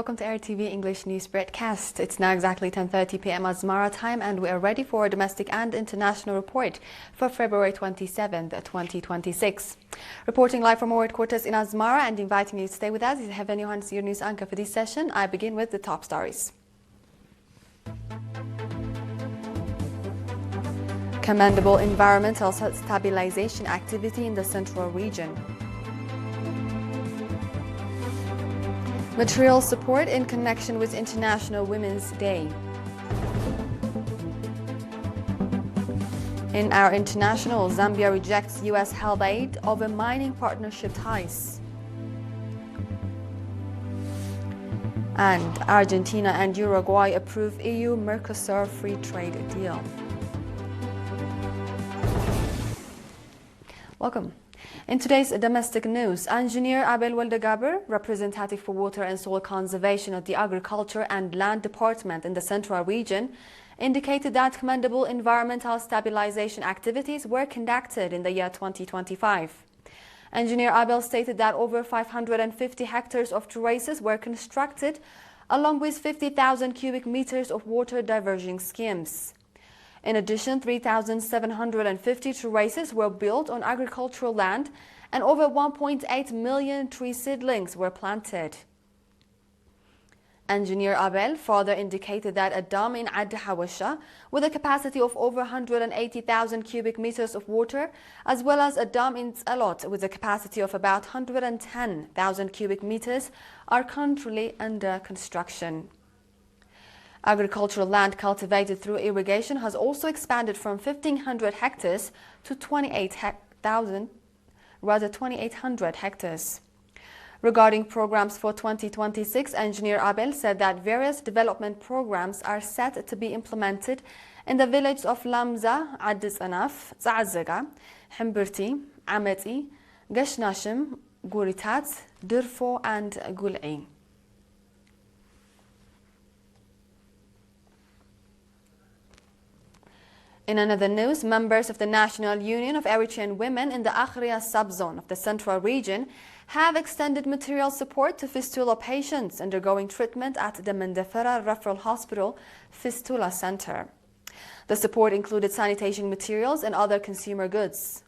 Welcome to ERi-TV English News Broadcast. It's now exactly 10:30 p.m. Asmara time, and we are ready for a domestic and international report for February 27th, 2026. Reporting live from our headquarters in Asmara and inviting you to stay with us is Heaven Johannes, your news anchor for this session. I begin with the top stories. Commendable environmental stabilization activity in the central region. Material support in connection with International Women's Day. In our international, Zambia rejects U.S. health aid over mining partnership ties. And Argentina and Uruguay approve EU-Mercosur free trade deal. Welcome. In today's domestic news, Engineer Abel Weldegaber, representative for water and soil conservation at the Agriculture and Land Department in the Central Region, indicated that commendable environmental stabilization activities were conducted in the year 2025. Engineer Abel stated that over 550 hectares of terraces were constructed, along with 50,000 cubic meters of water diversion schemes. In addition, 3,750 terraces were built on agricultural land and over 1.8 million tree seedlings were planted. Engineer Abel further indicated that a dam in Ad Hawasha with a capacity of over 180,000 cubic meters of water, as well as a dam in Tsalot with a capacity of about 110,000 cubic meters, are currently under construction. Agricultural land cultivated through irrigation has also expanded from 1,500 hectares to 2,800 hectares. Regarding programs for 2026, Engineer Abel said that various development programs are set to be implemented in the villages of Lamza, Addis Anaf, Za'azaga, Himberti, Ameti, Geshnashim, Guritat, Dirfo, and Gul'i. In another news, members of the National Union of Eritrean Women in the Eritrea subzone of the Central Region have extended material support to fistula patients undergoing treatment at the Mendefera Referral Hospital Fistula Center. The support included sanitation materials and other consumer goods.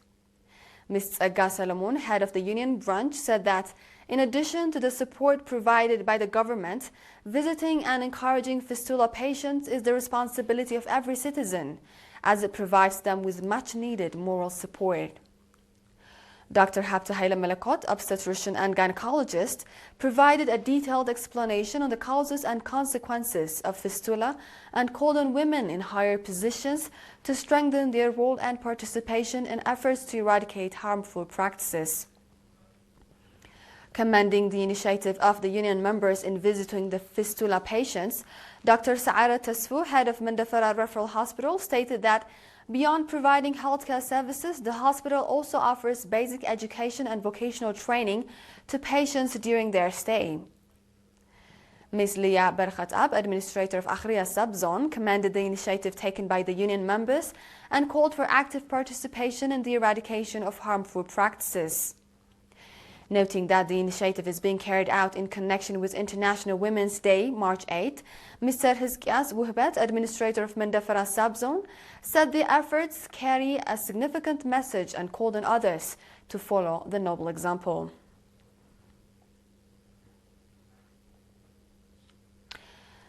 Ms. Tsagga Solomon, head of the union branch, said that in addition to the support provided by the government, visiting and encouraging fistula patients is the responsibility of every citizen, as it provides them with much-needed moral support. Dr. Habta Haile Melekot, obstetrician and gynecologist, provided a detailed explanation on the causes and consequences of fistula and called on women in higher positions to strengthen their role and participation in efforts to eradicate harmful practices. Commending the initiative of the union members in visiting the fistula patients, Dr. Sa'ara Tasfu, head of Mendefera Referral Hospital, stated that beyond providing healthcare services, the hospital also offers basic education and vocational training to patients during their stay. Ms. Lia Berkhatab, administrator of Eritrea subzone, commended the initiative taken by the union members and called for active participation in the eradication of harmful practices. Noting that the initiative is being carried out in connection with International Women's Day, March 8, Mr. Hizkias Wuhbet, administrator of Mendefera subzone, said the efforts carry a significant message and called on others to follow the noble example.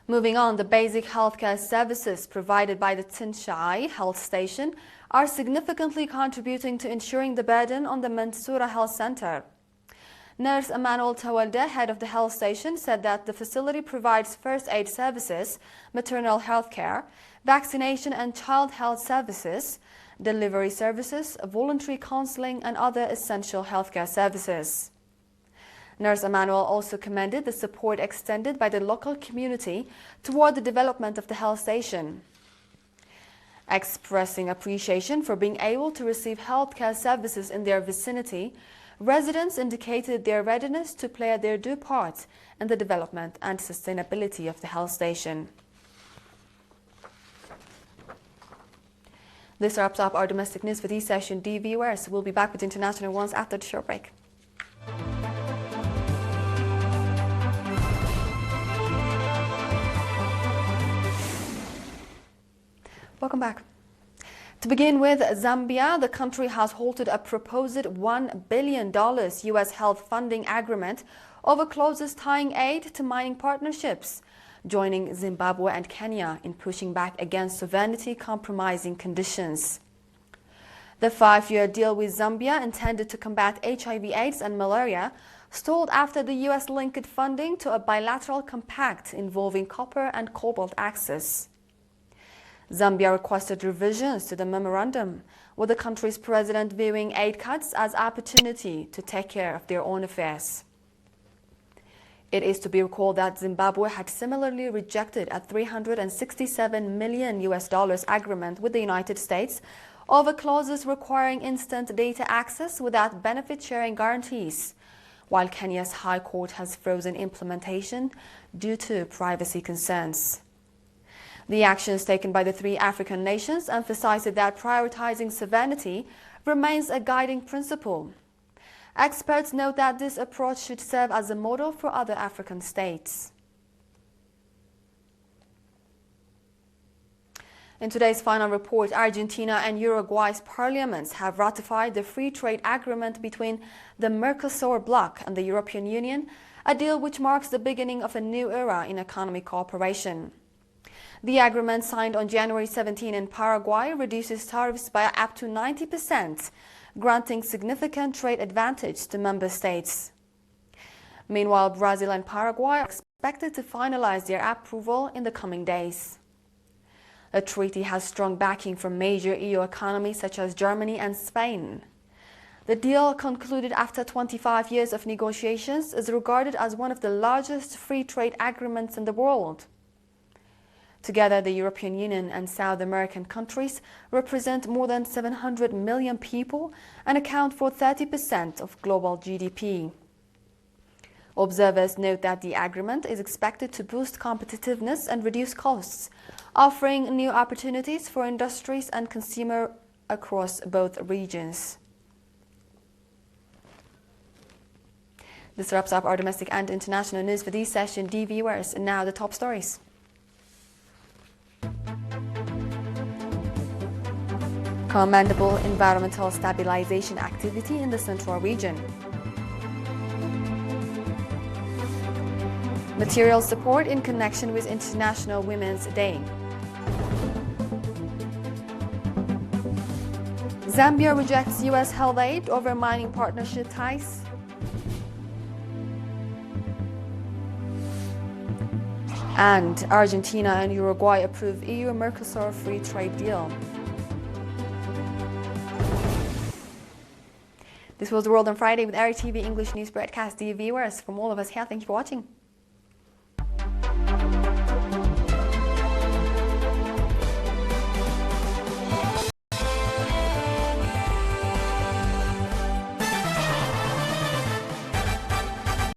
Moving on, the basic healthcare services provided by the Tinshai Health Station are significantly contributing to ensuring the burden on the Mansoura Health Center. Nurse Emmanuel Tawalde, head of the health station, said that the facility provides first aid services, maternal health care, vaccination and child health services, delivery services, voluntary counseling, and other essential healthcare services. Nurse Emmanuel also commended the support extended by the local community toward the development of the health station. Expressing appreciation for being able to receive healthcare services in their vicinity, residents indicated their readiness to play their due part in the development and sustainability of the health station. This wraps up our domestic news for this session. Dear viewers, we'll be back with international ones after the short break. Welcome back. To begin with, Zambia, the country has halted a proposed $1 billion U.S. health funding agreement over clauses tying aid to mining partnerships, joining Zimbabwe and Kenya in pushing back against sovereignty-compromising conditions. The 5-year deal with Zambia, intended to combat HIV/AIDS and malaria, stalled after the U.S. linked funding to a bilateral compact involving copper and cobalt access. Zambia requested revisions to the memorandum, with the country's president viewing aid cuts as opportunity to take care of their own affairs. It is to be recalled that Zimbabwe had similarly rejected a $367 million agreement with the United States over clauses requiring instant data access without benefit-sharing guarantees, while Kenya's High Court has frozen implementation due to privacy concerns. The actions taken by the 3 African nations emphasized that prioritizing sovereignty remains a guiding principle. Experts note that this approach should serve as a model for other African states. In today's final report, Argentina and Uruguay's parliaments have ratified the free trade agreement between the Mercosur bloc and the European Union, a deal which marks the beginning of a new era in economic cooperation. The agreement, signed on January 17 in Paraguay, reduces tariffs by up to 90%, granting significant trade advantage to member states. Meanwhile, Brazil and Paraguay are expected to finalize their approval in the coming days. The treaty has strong backing from major EU economies such as Germany and Spain. The deal, concluded after 25 years of negotiations, is regarded as one of the largest free trade agreements in the world. Together, the European Union and South American countries represent more than 700 million people and account for 30% of global GDP. Observers note that the agreement is expected to boost competitiveness and reduce costs, offering new opportunities for industries and consumers across both regions. This wraps up our domestic and international news for this session. Dear viewers, now the top stories. Commendable environmental stabilization activity in the central region. Material support in connection with International Women's Day. Zambia rejects U.S. health aid over mining partnership ties. And Argentina and Uruguay approve EU-Mercosur free trade deal. This was The World on Friday with ERi-TV English news broadcast. Dear viewers, from all of us here, thank you for watching.